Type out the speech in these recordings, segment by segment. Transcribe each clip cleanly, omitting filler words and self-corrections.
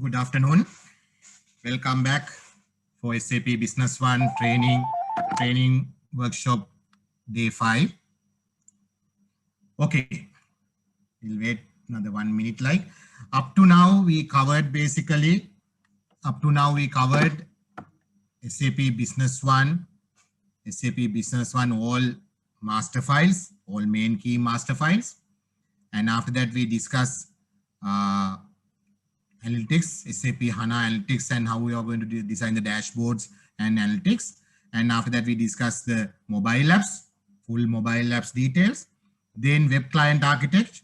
Good afternoon. Welcome back for SAP Business One training workshop day 5. Okay, we'll wait another 1 minute. Up to now we covered SAP Business One, all master files, all main key master files, and after that we discuss analytics, SAP HANA Analytics, and how we are going to design the dashboards and analytics. And after that, we discuss the mobile apps, full mobile apps details. Then web client architect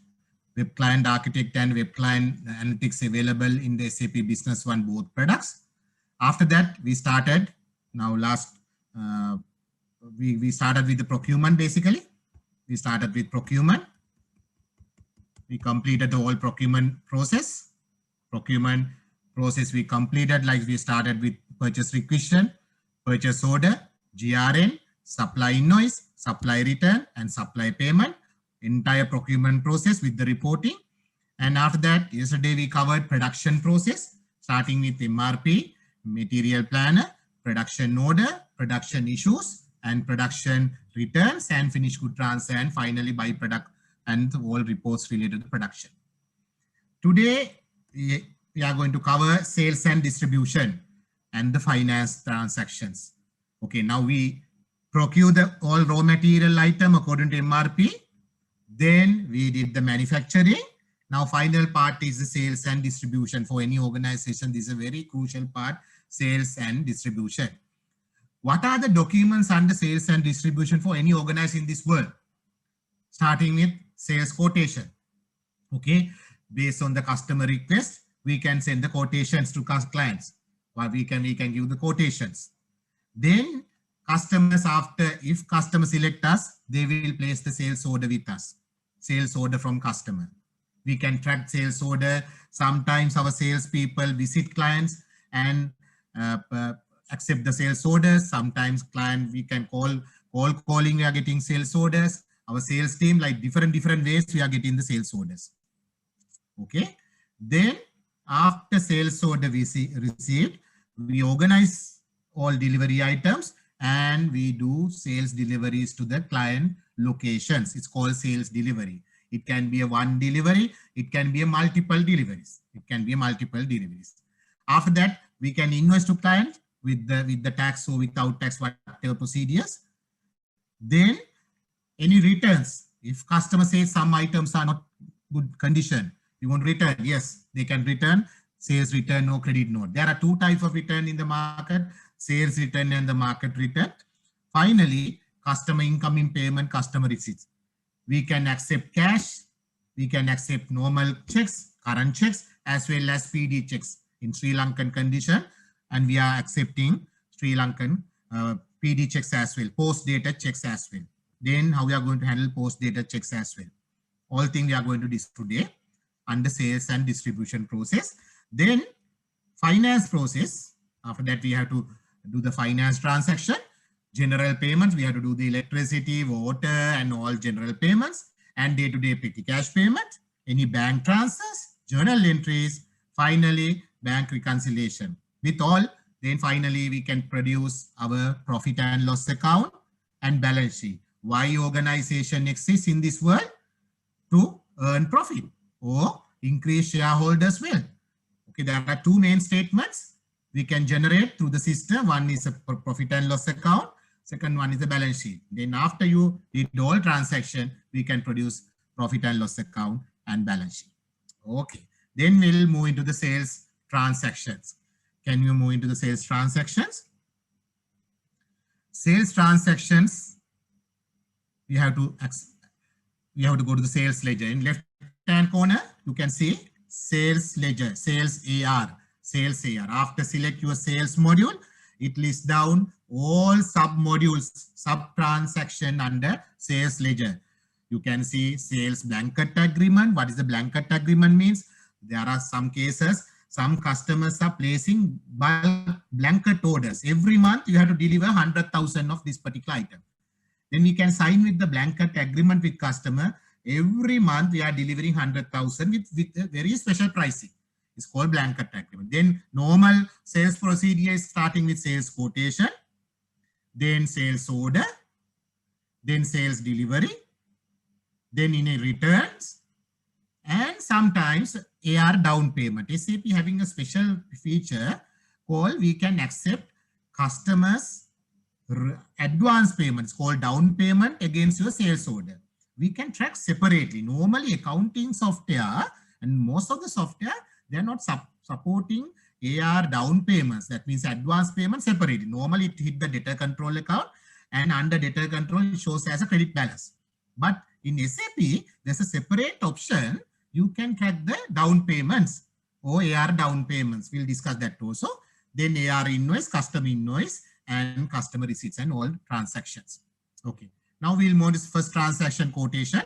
and web client analytics available in the SAP Business One, both products. After that, we started, we started with the procurement basically. We started with procurement. We completed the whole procurement process. We completed, like we started with purchase requisition, purchase order, GRN, supply invoice, supply return, and supply payment. Entire procurement process with the reporting. And after that, yesterday we covered production process, starting with MRP, material planner, production order, production issues, and production returns, and finished good transfer, and finally byproduct and all reports related to production. Today, we are going to cover sales and distribution and the finance transactions. Okay, now we procure the all raw material item according to MRP. Then we did the manufacturing. Now final part is the sales and distribution. For any organization, this is a very crucial part, sales and distribution. What are the documents under sales and distribution for any organization in this world? Starting with sales quotation. Okay, based on the customer request, we can send the quotations to clients. Or we can give the quotations. Then customers, if customers select us, they will place the sales order with us. Sales order from customer. We can track sales order. Sometimes our sales people visit clients and accept the sales orders. Sometimes client we can calling, we are getting sales orders. Our sales team, like different ways we are getting the sales orders. Okay. Then after sales order we received, we organize all delivery items and we do sales deliveries to the client locations. It's called sales delivery. It can be a one delivery. It can be a multiple deliveries. After that, we can invoice to client with the tax or without tax, whatever procedures. Then any returns. If customer says some items are not good condition, you want to return, yes, they can return, sales return or credit note. There are two types of return in the market, sales return and the market return. Finally, customer incoming payment, customer receipts. We can accept cash, we can accept normal checks, current checks, as well as PD checks in Sri Lankan condition. And we are accepting Sri Lankan PD checks as well, post-data checks as well. Then how we are going to handle post-data checks as well. All things we are going to discuss today under sales and distribution process. Then finance process. After that, we have to do the finance transaction. General payments, we have to do the electricity, water, and all general payments. And day-to-day petty cash payment. Any bank transfers, journal entries. Finally, bank reconciliation. With all, then finally, we can produce our profit and loss account and balance sheet. Why organization exists in this world? To earn profit or increase shareholders' wealth. Okay, there are two main statements we can generate through the system. One is a profit and loss account. Second one is a balance sheet. Then after you did all transaction, we can produce profit and loss account and balance sheet. Okay, then we'll move into the sales transactions. Can you move into the sales transactions? Sales transactions, we have to go to the sales ledger. In left hand corner, you can see sales ledger, sales AR. After select your sales module, it lists down all sub-modules, sub-transaction under sales ledger. You can see sales blanket agreement. What is the blanket agreement means? There are some cases, some customers are placing blanket orders. Every month you have to deliver 100,000 of this particular item. Then we can sign with the blanket agreement with customer. Every month we are delivering 100,000 with a very special pricing. It's called blanket agreement. Then normal sales procedure is starting with sales quotation, then sales order, then sales delivery, then in a returns, and sometimes AR down payment. SAP having a special feature called we can accept customers advance payments called down payment against your sales order. We can track separately. Normally accounting software and most of the software, they're not supporting AR down payments. That means advance payment separately. Normally it hit the debtor control account and under debtor control it shows as a credit balance. But in SAP, there's a separate option. You can track the down payments or AR down payments. We'll discuss that also. Then AR invoice, customer invoice, and customer receipts and all transactions. Okay. Now we'll move to first transaction quotation,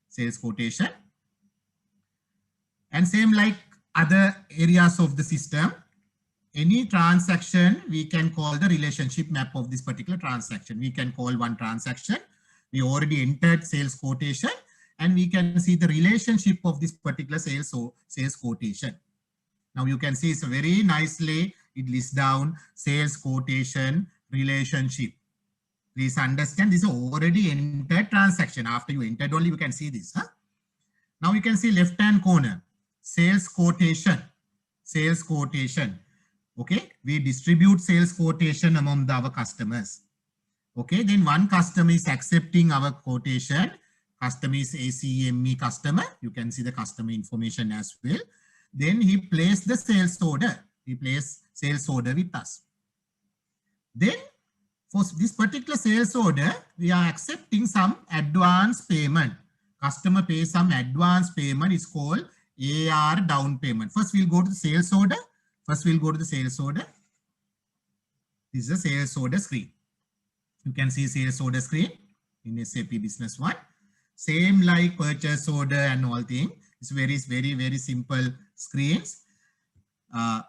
sales quotation. And same like other areas of the system, any transaction, we can call the relationship map of this particular transaction. We can call one transaction. We already entered sales quotation and we can see the relationship of this particular sales quotation. Now you can see it's very nicely, it lists down sales quotation relationship. Please understand this is already entered transaction. After you entered only, you can see this. Now you can see left-hand corner, sales quotation, sales quotation. Okay, we distribute sales quotation among our customers. Okay, then one customer is accepting our quotation. Customer is ACME customer. You can see the customer information as well. Then he placed the sales order. He placed sales order with us. Then for this particular sales order, we are accepting some advance payment. Customer pays some advance payment. It's called AR down payment. First, we'll go to the sales order. This is the sales order screen. You can see sales order screen in SAP Business One. Same like purchase order and all thing. It's very simple screens.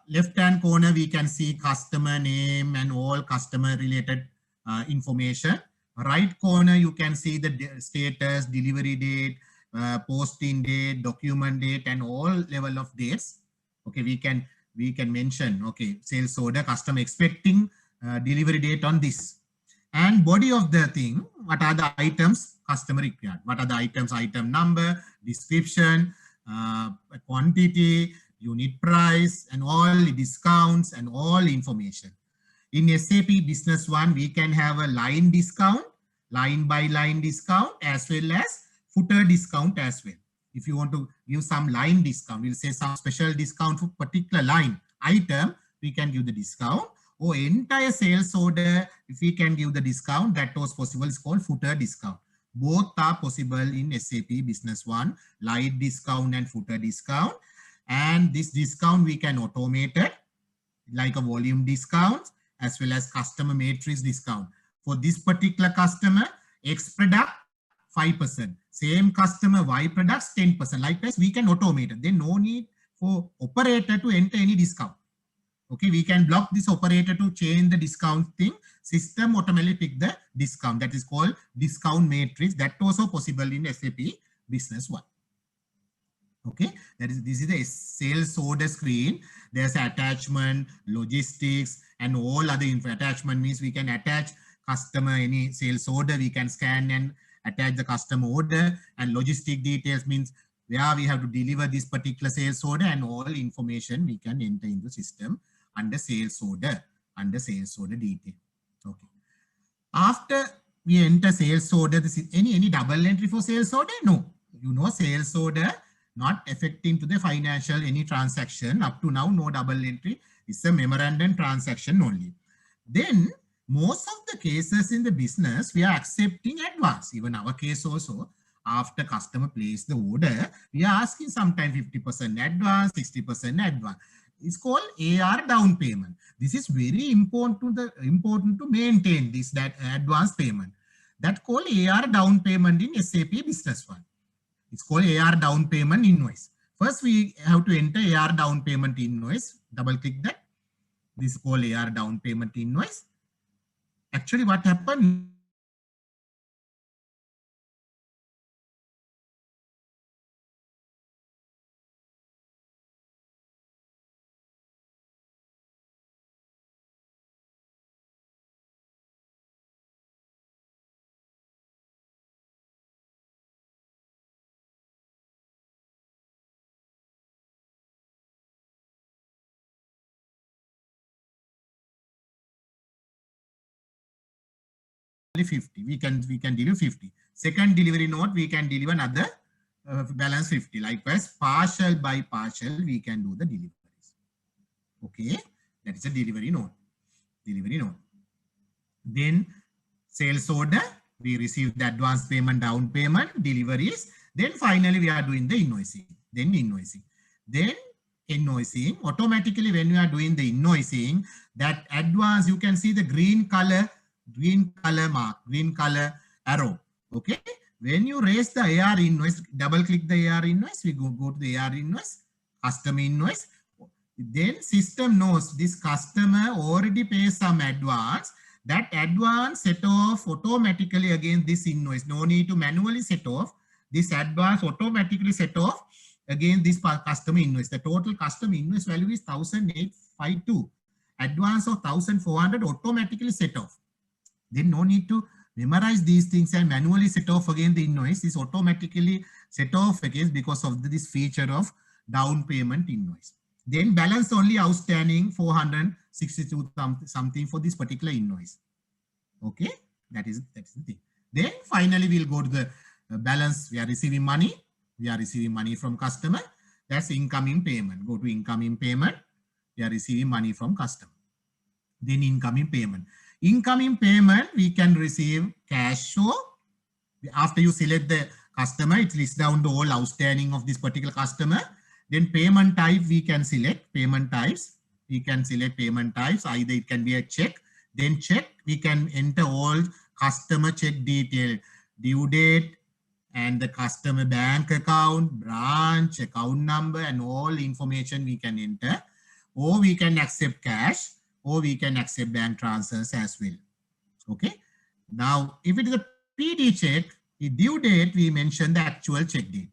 Left-hand corner, we can see customer name and all customer related information. Right corner, you can see the status, delivery date, posting date, document date, and all level of dates. Okay, we can mention, okay, sales order, customer expecting delivery date on this. And body of the thing, what are the items customer required? What are the items, item number, description, quantity, unit price, and all discounts and all information. In SAP Business One, we can have a line discount, line by line discount, as well as footer discount as well. If you want to give some line discount, we'll say some special discount for particular line item, we can give the discount. Or entire sales order, if we can give the discount, that was possible, it's called footer discount. Both are possible in SAP Business One, line discount and footer discount. And this discount we can automate it, like a volume discount, as well as customer matrix discount. For this particular customer, X product, 5%. Same customer, Y products, 10%. Likewise, we can automate it. Then no need for operator to enter any discount. Okay, we can block this operator to change the discount thing. System automatically pick the discount. That is called discount matrix. That also possible in SAP Business One. Okay, this is the sales order screen. There's attachment, logistics, and all other info. Attachment means we can attach customer any sales order. We can scan and attach the customer order. And logistic details means where we have to deliver this particular sales order, and all information we can enter in the system under sales order detail. Okay. After we enter sales order, this is any double entry for sales order? No. You know, sales order not affecting to the financial any transaction. Up to now, no double entry. It's a memorandum transaction only. Then most of the cases in the business, we are accepting advance. Even our case also, after customer place the order, we are asking sometimes 50% advance, 60% advance. It's called AR down payment. This is very important to maintain this advance payment. That called AR down payment in SAP Business One. It's called AR down payment invoice. First, we have to enter AR down payment invoice. Double click that. This is called AR down payment invoice. Actually, what happened? only 50. We can deliver 50. Second delivery note, we can deliver another balance 50. Likewise, partial by partial, we can do the deliveries. Okay, that is a delivery note. Delivery note. Then sales order, we receive the advance payment, down payment, deliveries. Then finally, we are doing the invoicing. Then invoicing. Then invoicing, automatically when we are doing the invoicing, that advance, you can see the green color mark, green color arrow. Okay. When you raise the AR invoice, double click the AR invoice, we go to the AR invoice, customer invoice. Then system knows this customer already pays some advance. That advance set off automatically against this invoice. No need to manually set off. This advance automatically set off against this customer invoice. The total customer invoice value is 1,852. Advance of 1,400 automatically set off. Then no need to memorize these things and manually set off again the invoice. Is automatically set off against because of this feature of down payment invoice. Then balance only outstanding 462 something for this particular invoice. Okay, that's the thing. Then finally we'll go to the balance. We are receiving money. We are receiving money from customer. That's incoming payment. Go to incoming payment. We are receiving money from customer. Then incoming payment. Incoming payment, we can receive cash show. After you select the customer, it lists down the all outstanding of this particular customer. Then payment type, we can select payment types. We can select payment types. Either it can be a check. Then check, we can enter all customer check detail, due date, and the customer bank account, branch, account number, and all information we can enter. Or we can accept cash, or we can accept bank transfers as well. Okay. Now, if it is a PD check, the due date, we mention the actual check date.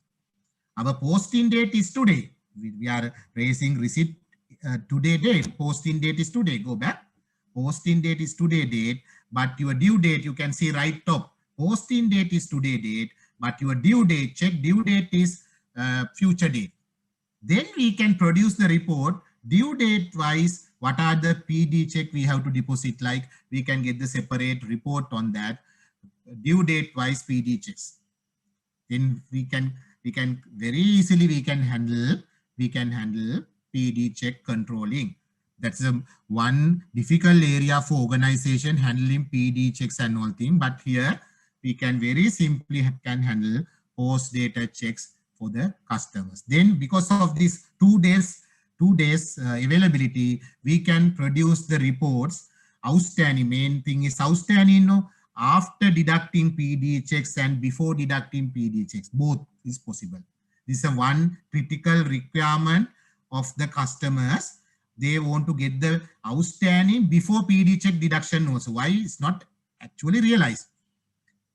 Our posting date is today. We are raising receipt today date. Posting date is today. Go back. Posting date is today date, but your due date, you can see right top. Posting date is today date, but your due date, check due date is future date. Then we can produce the report due date wise. What are the PD check we have to deposit? Like we can get the separate report on that due date wise PD checks. Then we can very easily we can handle PD check controlling. That's one difficult area for organization, handling PD checks and all thing. But here we can very simply can handle post data checks for the customers. Then because of this 2 days availability, we can produce the reports. Outstanding, main thing is outstanding, no? After deducting PD checks and before deducting PD checks, both is possible. This is a one critical requirement of the customers. They want to get the outstanding before PD check deduction also. Why? It's not actually realized.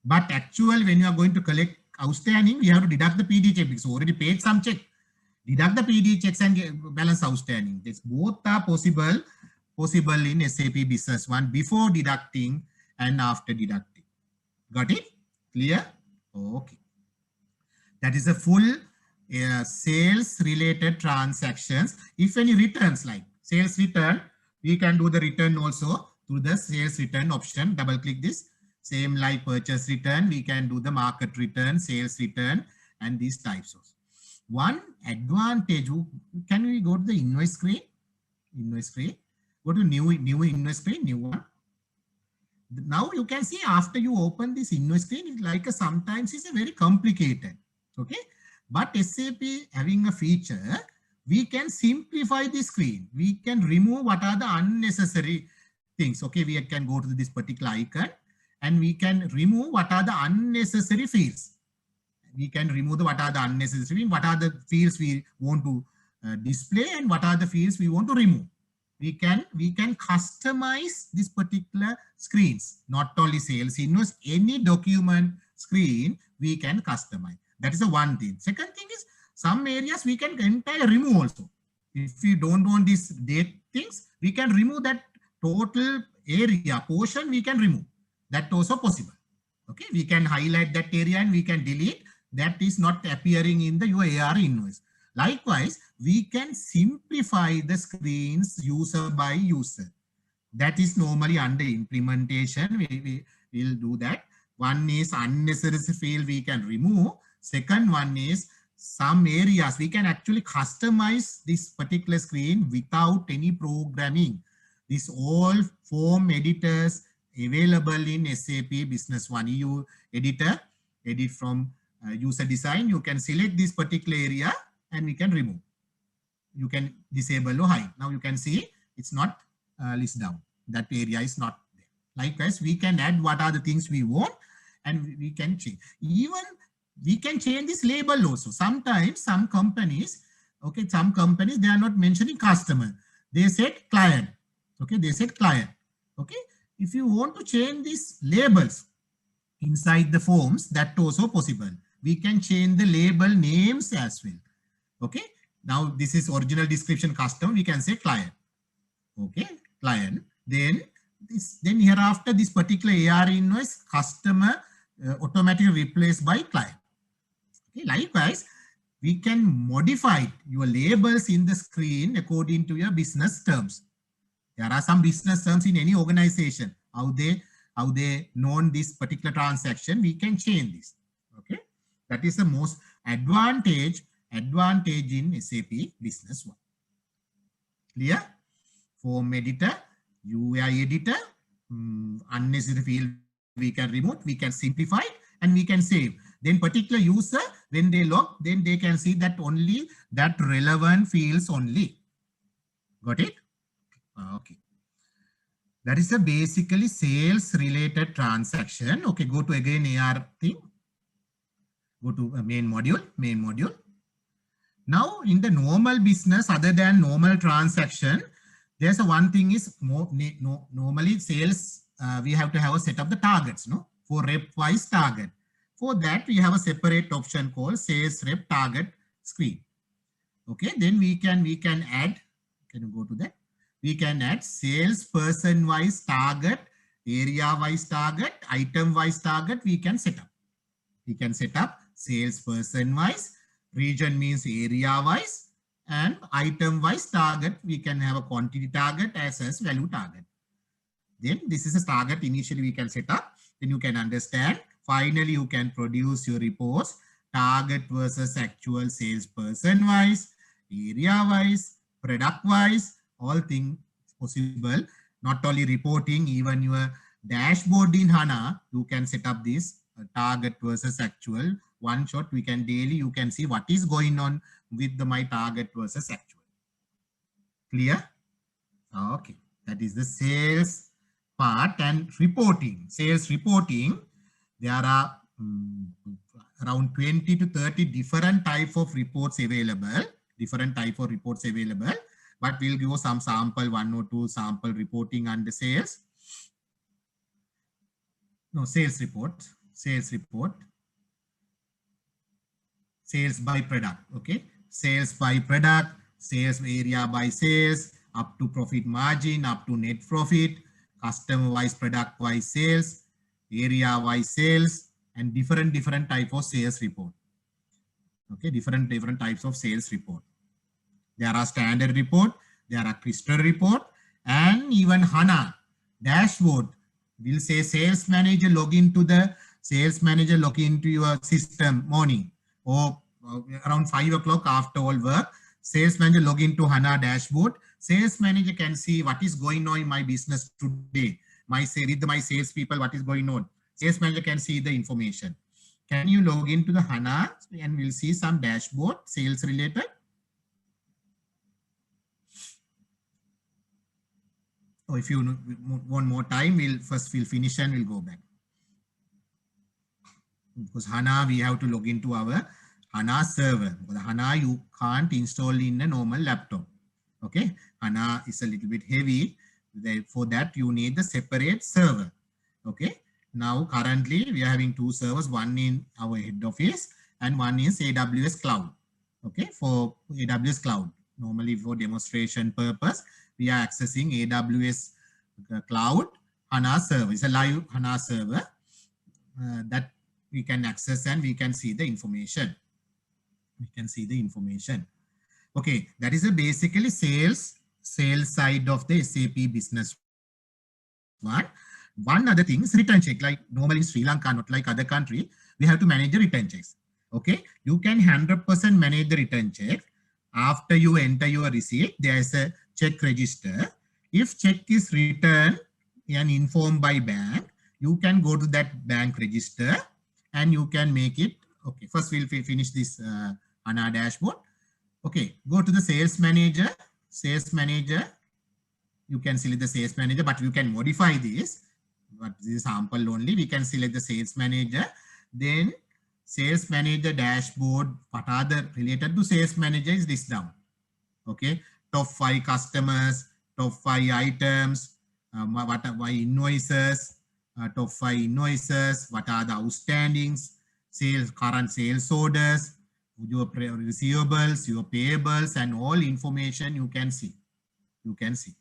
But actual, when you are going to collect outstanding, we have to deduct the PD check because already paid some check. Deduct the PD checks and balance outstanding. This both are possible in SAP Business One before deducting and after deducting. Got it? Clear? Okay. That is a full sales related transactions. If any returns like sales return, we can do the return also through the sales return option. Double click this. Same like purchase return, we can do the market return, sales return, and these types of. One advantage, can we go to the invoice screen? Invoice screen. Go to new invoice screen, new one. Now you can see after you open this invoice screen, it's like sometimes it's a very complicated. Okay. But SAP having a feature, we can simplify the screen. We can remove what are the unnecessary things. Okay. We can go to this particular icon and we can remove what are the unnecessary fields. We can remove what are the unnecessary, what are the fields we want to display and what are the fields we want to remove. We can customize this particular screens, not only sales invoice, any document screen we can customize. That is the one thing. Second thing is some areas we can entire remove also. If we don't want these date things, we can remove that total area portion we can remove. That also possible. Okay, we can highlight that area and we can delete. That is not appearing in the your AR invoice. Likewise, we can simplify the screens user by user. That is normally under implementation. we'll do that. One is unnecessary field we can remove. Second one is some areas we can actually customize this particular screen without any programming. This all form editors available in SAP Business One. You editor, edit from user design. You can select this particular area and we can remove. You can disable or hide. Now you can see it's not list down. That area is not there. Likewise, we can add what are the things we want and we can change. Even we can change this label also. Sometimes some companies, okay, some companies, they are not mentioning customer. They said client. Okay, they said client. Okay, if you want to change these labels inside the forms, that also possible. We can change the label names as well. Okay, now this is original description customer. We can say client. Okay, client. Then hereafter this particular AR invoice customer automatically replaced by client. Okay, likewise, we can modify your labels in the screen according to your business terms. There are some business terms in any organization. How they known this particular transaction, we can change this. Okay, that is the most advantage in SAP Business One. Clear? Form editor, UI editor, unnecessary field we can remove, we can simplify, and we can save. Then particular user, when they log, then they can see that only that relevant fields only. Got it? Okay. That is a basically sales related transaction. Okay, go to again AR thing. Go to main module. Now in the normal business, other than normal transaction, there's a one thing is normally sales, we have to have a set of the targets, no? For rep wise target. For that, we have a separate option called sales rep target screen. Okay, then we can add, can you go to that? We can add sales person wise target, area wise target, item wise target, we can set up. We can set up sales person wise, region means area wise, and item wise target, we can have a quantity target as value target. Then this is a target initially we can set up. Then you can understand. Finally, you can produce your reports, target versus actual sales person wise, area wise, product wise, all things possible. Not only reporting, even your dashboard in HANA, you can set up this target versus actual. One shot, we can daily, you can see what is going on with my target versus actual. Clear? Okay, that is the sales part. And reporting, sales reporting, there are around 20 to 30 different type of reports available, but we'll give some sample, 1 or 2 sample reporting under sales. No, sales report, sales by product. Okay, sales by product, sales area by sales, up to profit margin, up to net profit, customer wise, product wise sales, area wise sales, and different type of sales report. Okay, different types of sales report. There are standard report, there are crystal report, and even HANA dashboard will say sales manager log into your system morning or around 5 o'clock after all work. Sales manager log into HANA dashboard. Sales manager can see what is going on in my business today. With my sales people, what is going on. Sales manager can see the information. Can you log into the HANA and we'll see some dashboard sales related. So if you want more time, we'll finish and we'll go back. Because HANA, we have to log into our HANA server. Because HANA, you can't install in a normal laptop. Okay, HANA is a little bit heavy. For that, you need the separate server. Okay, now currently we are having 2 servers, one in our head office and one is AWS Cloud. Okay, for AWS Cloud, normally for demonstration purpose, we are accessing AWS Cloud HANA server. It's a live HANA server that we can access and we can see the information. Okay, that is a basically sales side of the SAP Business One. One other thing is return check. Like normally in Sri Lanka, not like other country, we have to manage the return checks. Okay, you can 100% manage the return check. After you enter your receipt, there is a check register. If check is returned and informed by bank, you can go to that bank register and you can make it. Okay, first we'll finish this on our dashboard. Okay, go to the sales manager. Sales manager, you can select the sales manager, but you can modify this. But this is sample only. We can select the sales manager. Then sales manager dashboard, what are the related to sales manager is this down. Okay, top 5 customers, top 5 items, what are invoices, top 5 invoices, what are the outstandings, sales, current sales orders, your receivables, your payables, and all information you can see. You can see.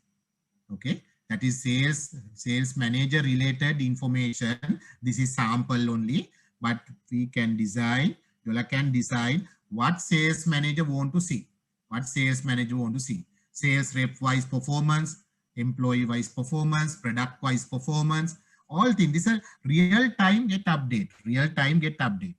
Okay, that is sales manager related information. This is sample only, but we can design, Yola can design what sales manager want to see. What sales manager want to see. Sales rep wise performance, employee wise performance, product wise performance, all things. This is real time get update. Real time get update.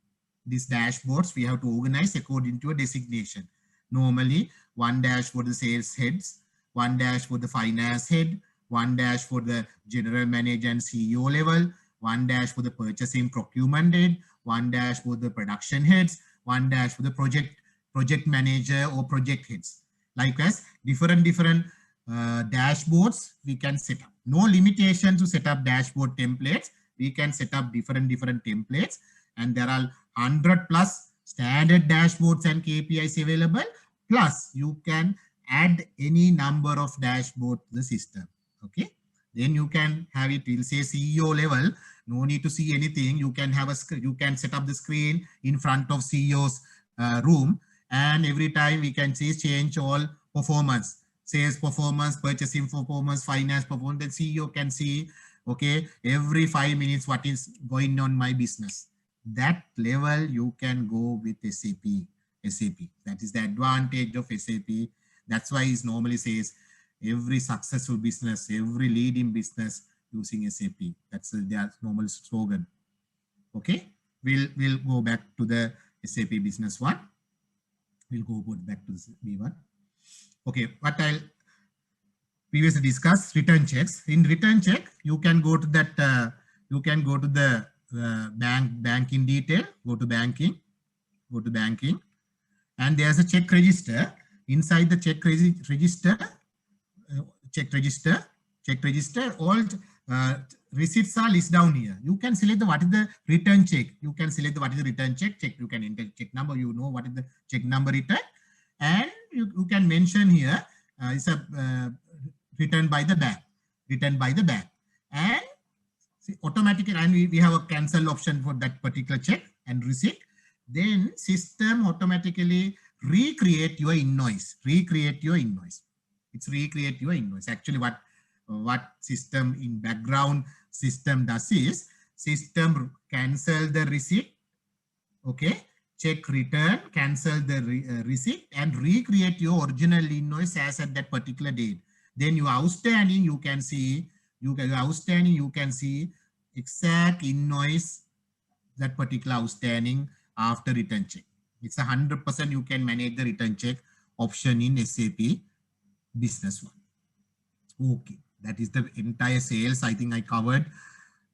These dashboards we have to organize according to a designation. Normally, one dash for the sales heads, one dash for the finance head, one dash for the general manager and CEO level, one dash for the purchasing procurement head, one dash for the production heads, one dash for the project manager or project heads. Likewise, different dashboards we can set up. No limitation to set up dashboard templates. We can set up different templates, and there are 100 plus standard dashboards and KPIs available. Plus, you can add any number of dashboard to the system. Okay, then you can have it. We'll say CEO level. No need to see anything. You can have you can set up the screen in front of CEO's room, and every time we can see change all performance, sales performance, purchasing performance, finance performance. The CEO can see, okay, every 5 minutes what is going on my business. That level you can go with SAP. That is the advantage of SAP. That's why it normally says every successful business, every leading business using SAP. That's their normal slogan. Okay, we'll go back to the SAP Business One. We'll go back to B1. Okay, what I'll previously discuss return checks. In return check, you can go to that. You can go to the banking detail. Go to banking. And there's a check register. Inside the check register, all receipts are listed down here. You can select what is the return check. You can select what is the return check. You can enter check number. You know what is the check number return, and you can mention here it's a returned by the bank. And see, automatically, and we have a cancel option for that particular check and receipt. Then system automatically recreate your invoice. It's recreate your invoice. Actually, what system in background system does is system cancel the receipt. Okay, check return, cancel the receipt, and recreate your original invoice as at that particular date. Then your outstanding, you can see exact invoice, that particular outstanding after return check. It's 100% you can manage the return check option in SAP Business One. Okay, that is the entire sales. I think I covered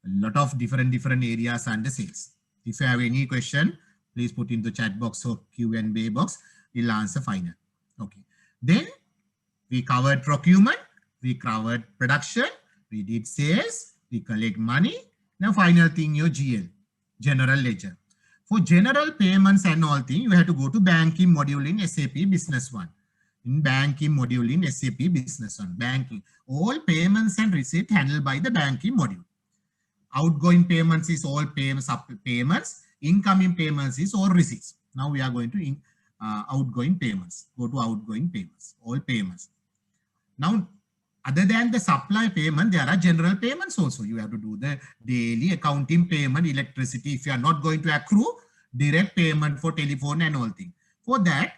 a lot of different areas under sales. If you have any question, please put in the chat box or Q&A box. We'll answer final. Okay, then we covered procurement, we covered production, we did sales, we collect money. Now final thing, your GL, general ledger. For general payments and all things, you have to go to banking module in SAP Business One. In banking module in SAP Business One, banking. All payments and receipt handled by the banking module. Outgoing payments is all payments. Incoming payments is all receipts. Now we are going to outgoing payments. Go to outgoing payments, all payments. Now, other than the supply payment, there are general payments also. You have to do the daily accounting payment, electricity. If you are not going to accrue, direct payment for telephone and all things. For that,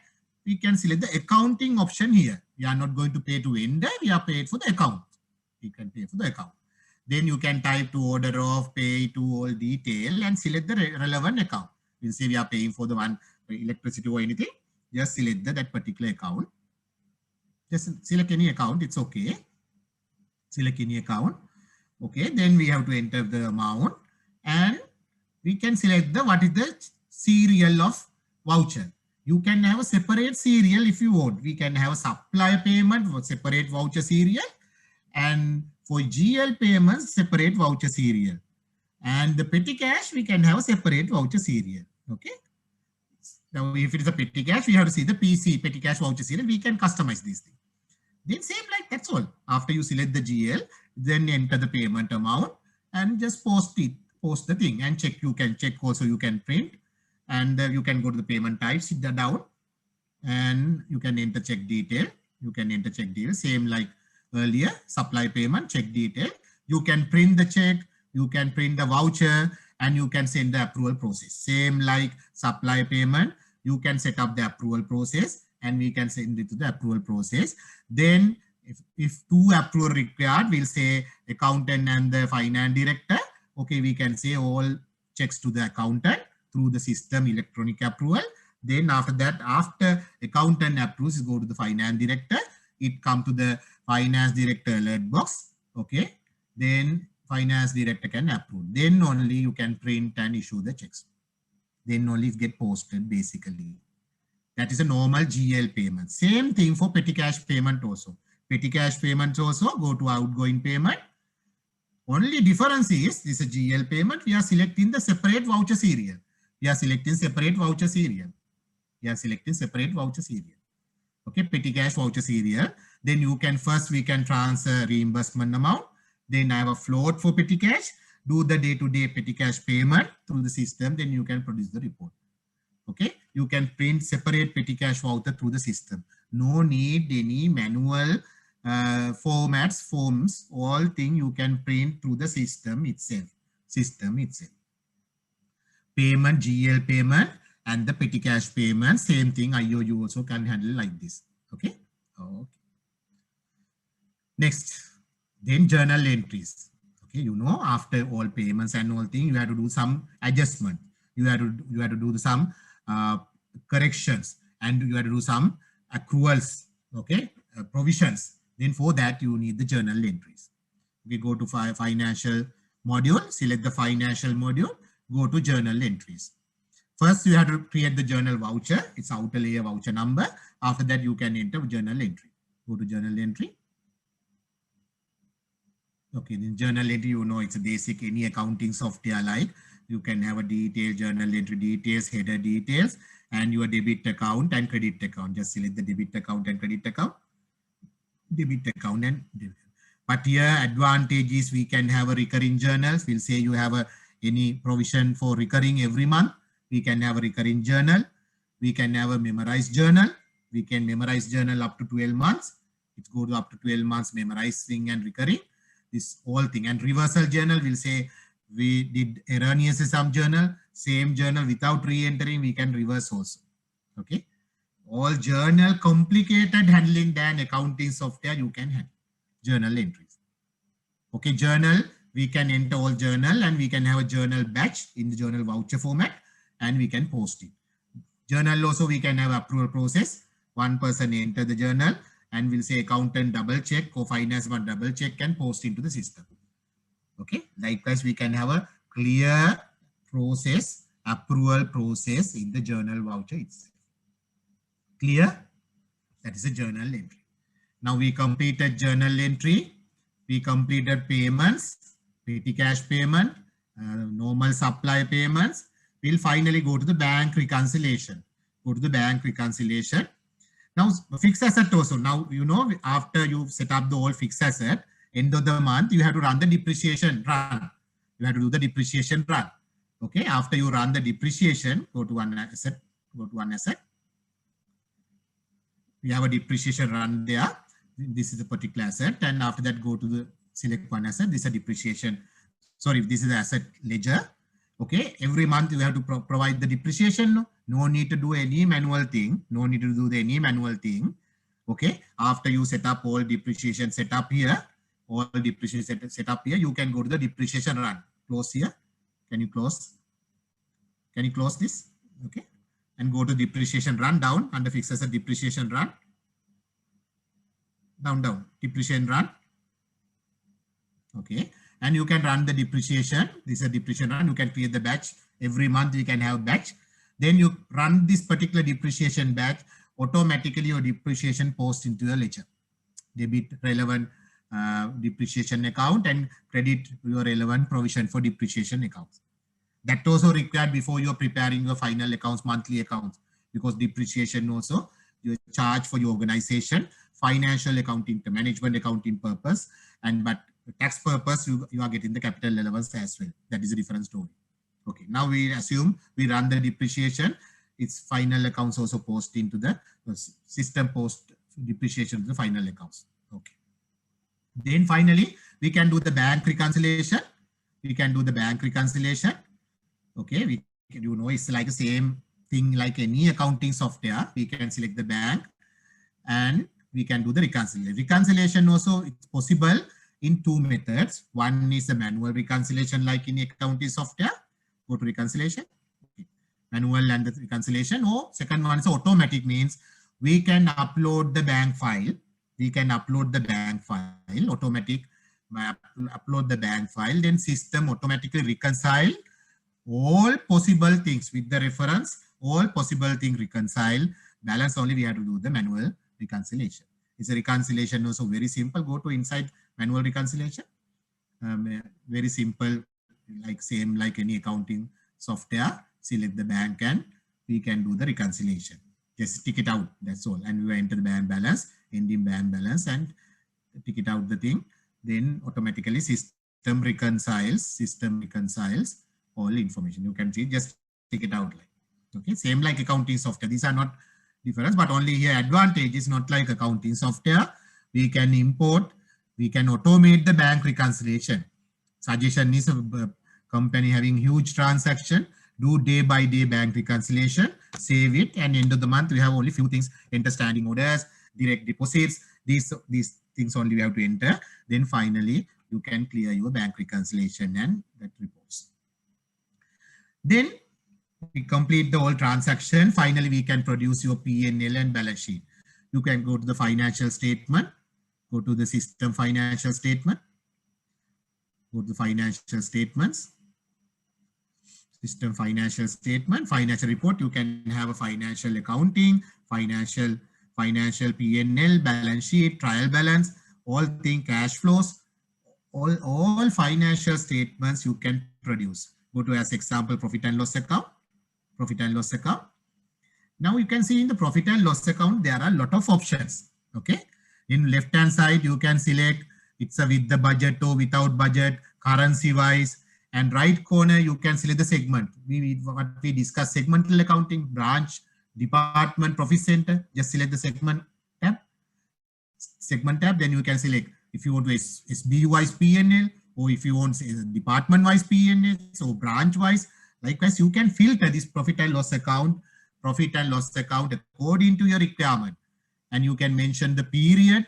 we can select the accounting option here. We are not going to pay to vendor, we are paid for the account. We can pay for the account. Then you can type to order of, pay to all detail and select the relevant account. We'll say we are paying for the one electricity or anything. Just select that particular account. Just select any account. It's okay. Select any account. Okay. Then we have to enter the amount and we can select what is the serial of voucher. You can have a separate serial if you want. We can have a supply payment for separate voucher serial, and for GL payments, separate voucher serial. And the petty cash, we can have a separate voucher serial. Okay. Now, if it is a petty cash, we have to see the PC, petty cash voucher serial. We can customize this thing. Then same like that's all. After you select the GL, then enter the payment amount and just post the thing and check. You can check also, you can print, and you can go to the payment type, sit that down, and you can enter check detail. You can enter check detail, same like earlier, supply payment, check detail. You can print the check, you can print the voucher, and you can send the approval process. Same like supply payment, you can set up the approval process and we can send it to the approval process. Then if two approval required, we'll say accountant and the finance director. Okay, we can say all checks to the accountant through the system electronic approval. Then after that, after accountant approves, go to the finance director. It come to the finance director alert box. Okay, then finance director can approve. Then only you can print and issue the checks. Then only it get posted basically. That is a normal GL payment. Same thing for petty cash payment also. Petty cash payments also go to outgoing payment. Only difference is this is a GL payment. We are selecting the separate voucher serial. We are selecting separate voucher serial. We are selecting separate voucher serial. Okay, petty cash voucher serial. Then you can we can transfer reimbursement amount. Then I have a float for petty cash. Do the day-to-day petty cash payment through the system. Then you can produce the report. Okay, you can print separate petty cash voucher through the system. No need any manual forms, all thing you can print through the system itself. Payment, GL payment and the petty cash payment, same thing. IOU also can handle like this. Okay. Next, then journal entries. Okay, you know, after all payments and all thing, you have to do some adjustment. You have to do some corrections, and you have to do some accruals. Okay, provisions. Then for that you need the journal entries. We go to financial module, select the financial module, go to journal entries. First you have to create the journal voucher. It's outer layer voucher number. After that you can enter journal entry. Go to journal entry. Okay, then journal entry, you know, it's a basic any accounting software like. You can have a detailed journal entry details, header details, and your debit account and credit account. Just select the debit account and credit account. Debit account and debit. But here advantage is we can have a recurring journals. We'll say you have any provision for recurring every month. We can have a recurring journal. We can have a memorized journal. We can memorize journal up to 12 months. It goes to up to 12 months memorizing and recurring. This whole thing. And reversal journal, we'll say we did erroneous sum journal, same journal without re-entering, we can reverse also. Okay. All journal complicated handling than accounting software you can handle. Journal entries. Okay, journal, we can enter all journal and we can have a journal batch in the journal voucher format and we can post it. Journal also we can have approval process. One person enter the journal and we'll say accountant double check or finance one double check and post into the system. Okay, likewise we can have a clear process, approval process in the journal voucher itself. Clear? That is a journal entry. Now we completed journal entry. We completed payments, petty cash payment, normal supply payments. We'll finally go to the bank reconciliation. Go to the bank reconciliation. Now fixed asset also. Now, you know, after you set up the whole fixed asset, end of the month, you have to run the depreciation run. You have to do the depreciation run. Okay. After you run the depreciation, go to one asset, go to one asset. We have a depreciation run there. This is a particular asset. And after that, go to the select one asset. This is a depreciation. Sorry, this is asset ledger. Okay. Every month you have to provide the depreciation. No need to do any manual thing. No need to do any manual thing. Okay. After you set up all depreciation set up here, all depreciation set up here. You can go to the depreciation run. Close here. Can you close? Can you close this? Okay. And go to depreciation run down under fixed asset depreciation run. Down, depreciation run. Okay. And you can run the depreciation. This is a depreciation run. You can create the batch. Every month you can have batch. Then you run this particular depreciation batch. Automatically your depreciation post into your ledger. Debit relevant depreciation account and credit your relevant provision for depreciation accounts. That also required before you're preparing your final accounts, monthly accounts, because depreciation also you charge for your organization, financial accounting, management accounting purpose, and but tax purpose you are getting the capital allowance as well. That is a different story. Okay, now we assume we run the depreciation. Its final accounts also post into the system post depreciation to the final accounts. Okay. Then finally, we can do the bank reconciliation. We can do the bank reconciliation. Okay, it's like the same thing like any accounting software. We can select the bank and we can do the reconciliation. Reconciliation also it's possible in two methods. One is the manual reconciliation like in accounting software. Go to reconciliation. Okay. Manual and the reconciliation. Or second one is automatic, means we can upload the bank file. We can upload the bank file, automatic upload the bank file, then system automatically reconcile all possible things with the reference, all possible things reconcile. Balance only we have to do the manual reconciliation. It's a reconciliation also very simple. Go to inside manual reconciliation. Very simple, like same like any accounting software. Select the bank and we can do the reconciliation. Just tick it out, that's all. And we enter the bank balance, ending bank balance and tick it out the thing. Then automatically system reconciles all information. You can see, just take it out like, okay, same like accounting software. These are not different, but only here advantage is not like accounting software. We can import, we can automate the bank reconciliation. Suggestion is a company having huge transaction, do day by day bank reconciliation, save it, and end of the month we have only few things: enter standing orders, direct deposits. These things only we have to enter. Then finally you can clear your bank reconciliation and that reports. Then we complete the whole transaction. Finally, we can produce your P&L and balance sheet. You can go to the financial statement, go to the system financial statement, go to the financial statements, system financial statement, financial report. You can have a financial accounting, financial P&L, balance sheet, trial balance, all thing cash flows, all financial statements you can produce. Go to as example, profit and loss account. Now you can see in the profit and loss account, there are a lot of options. Okay. In left hand side, you can select it's a with the budget or without budget, currency wise, and right corner, you can select the segment. What we discussed, segmental accounting, branch, department, profit center. Just select the segment tab. Then you can select if you want to SBU wise P&L, or if you want department wise P&L, so branch wise. Likewise, you can filter this profit and loss account according to your requirement, and you can mention the period.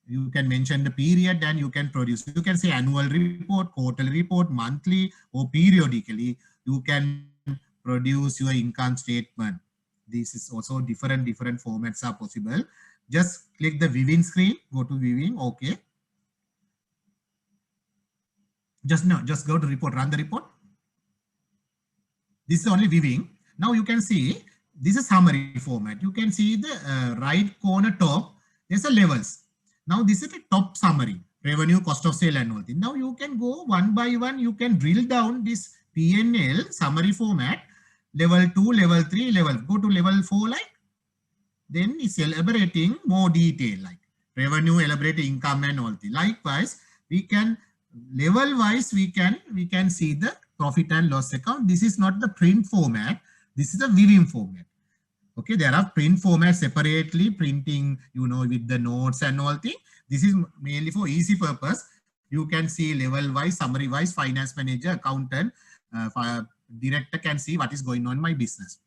And you can produce. You can say annual report, quarterly report, monthly, or periodically. You can produce your income statement. This is also different formats are possible. Just click the viewing screen, go to viewing, okay. Just go to report, run the report. This is only viewing. Now you can see this is summary format. You can see the right corner top, there's a levels. Now this is the top summary, revenue, cost of sale and all things. Now you can go one by one, you can drill down this P&L summary format, level 2, level 3, go to level 4 like, then it's elaborating more detail like revenue, elaborating income and all things. Likewise, we can level wise, we can see the profit and loss account. This is not the print format. This is a viewing format. Okay, there are print formats separately, printing, with the notes and all things. This is mainly for easy purpose. You can see level wise, summary wise, finance manager, accountant, director can see what is going on in my business.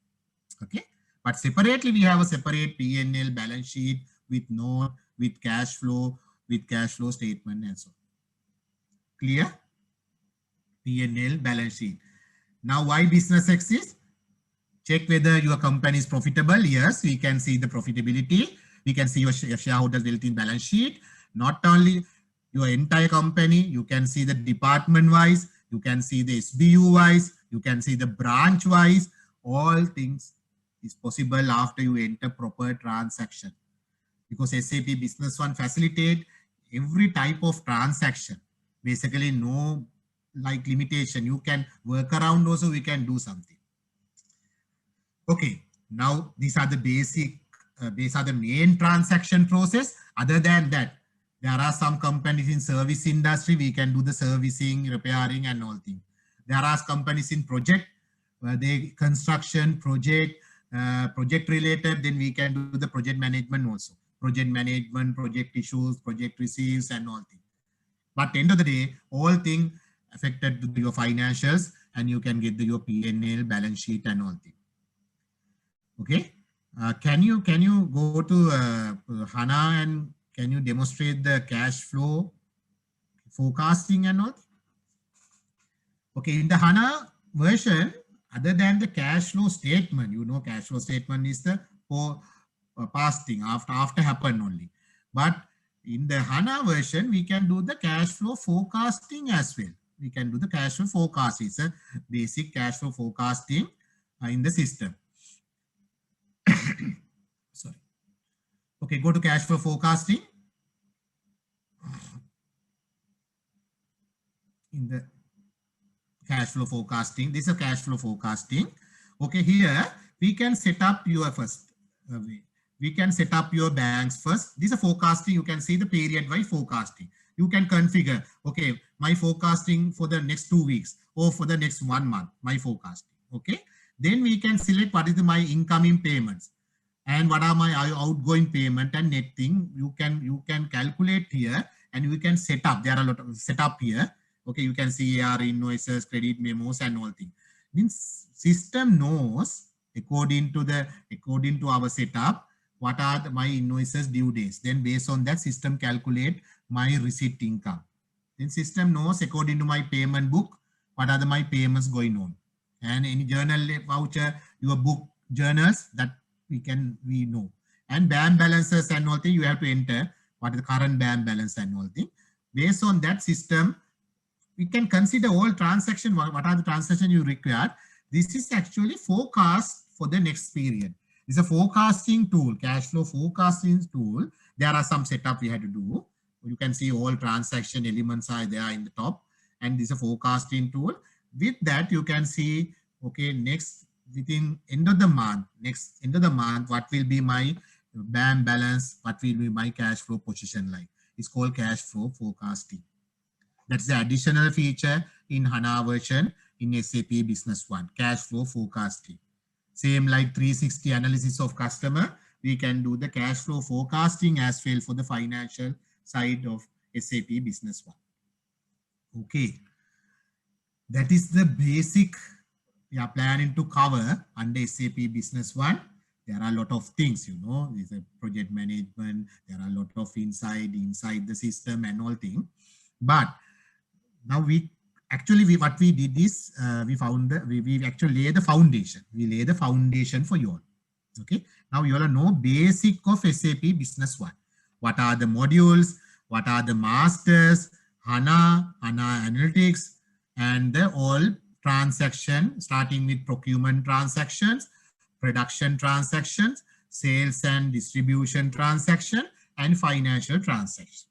Okay, but separately we have a separate P&L balance sheet with note, with cash flow statement and so on. Clear? P&L balance sheet. Now, why business exists? Check whether your company is profitable. Yes, we can see the profitability. We can see your shareholders' wealth in balance sheet. Not only your entire company, you can see the department-wise, you can see the SBU-wise, you can see the branch-wise. All things is possible after you enter proper transaction. Because SAP Business One facilitate every type of transaction. Basically, no like limitation. You can work around also, we can do something. Okay, now these are the these are the main transaction process. Other than that, there are some companies in service industry, we can do the servicing, repairing and all things. There are companies in project, they construction, project related, then we can do the project management also. Project management, project issues, project receives and all things. But end of the day, all things affected to your financials and you can get your P&L, balance sheet and all things. Okay, can you go to HANA and can you demonstrate the cash flow forecasting and all? Okay, in the HANA version, other than the cash flow statement, you know, cash flow statement is the forecasting after happen only. But in the HANA version, we can do the cash flow forecasting as well. We can do the cash flow forecast. It's a basic cash flow forecasting in the system. Sorry. Okay, go to cash flow forecasting. In the cash flow forecasting, this is a cash flow forecasting. Okay, here we can set up your first. We can set up your banks first. This is a forecasting. You can see the period wise forecasting. You can configure, okay, my forecasting for the next 2 weeks or for the next 1 month, my forecasting. Okay, then we can select what is my incoming payments and what are my outgoing payment and net thing. You can calculate here and you can set up. There are a lot of setup here. Okay, you can see AR invoices, credit memos and all things. Means system knows according to our setup what are my invoices due days. Then based on that, system calculate my receipt income. Then system knows according to my payment book what are my payments going on. And any journal voucher, your book journals that we know. And BAM balances and all thing, you have to enter what is the current BAM balance and all thing. Based on that system, we can consider all transaction. What are the transactions you require? This is actually forecast for the next period. It's a forecasting tool, cash flow forecasting tool. There are some setup we had to do. You can see all transaction elements are there in the top, and this is a forecasting tool. With that, you can see, okay, next within end of the month, what will be my BAM balance, what will be my cash flow position like. It's called cash flow forecasting. That's the additional feature in HANA version in SAP Business One, cash flow forecasting. Same like 360 analysis of customer, we can do the cash flow forecasting as well for the financial side of SAP Business One. Okay, that is the basic we are planning to cover under SAP Business One. There are a lot of things, you know, there's a project management, there are a lot of inside the system and all things. But now what we did is we actually lay the foundation. We lay the foundation for you all. Okay. Now you all know basic of SAP Business One. What are the modules? What are the masters? HANA Analytics, and the all transaction starting with procurement transactions, production transactions, sales and distribution transaction, and financial transactions.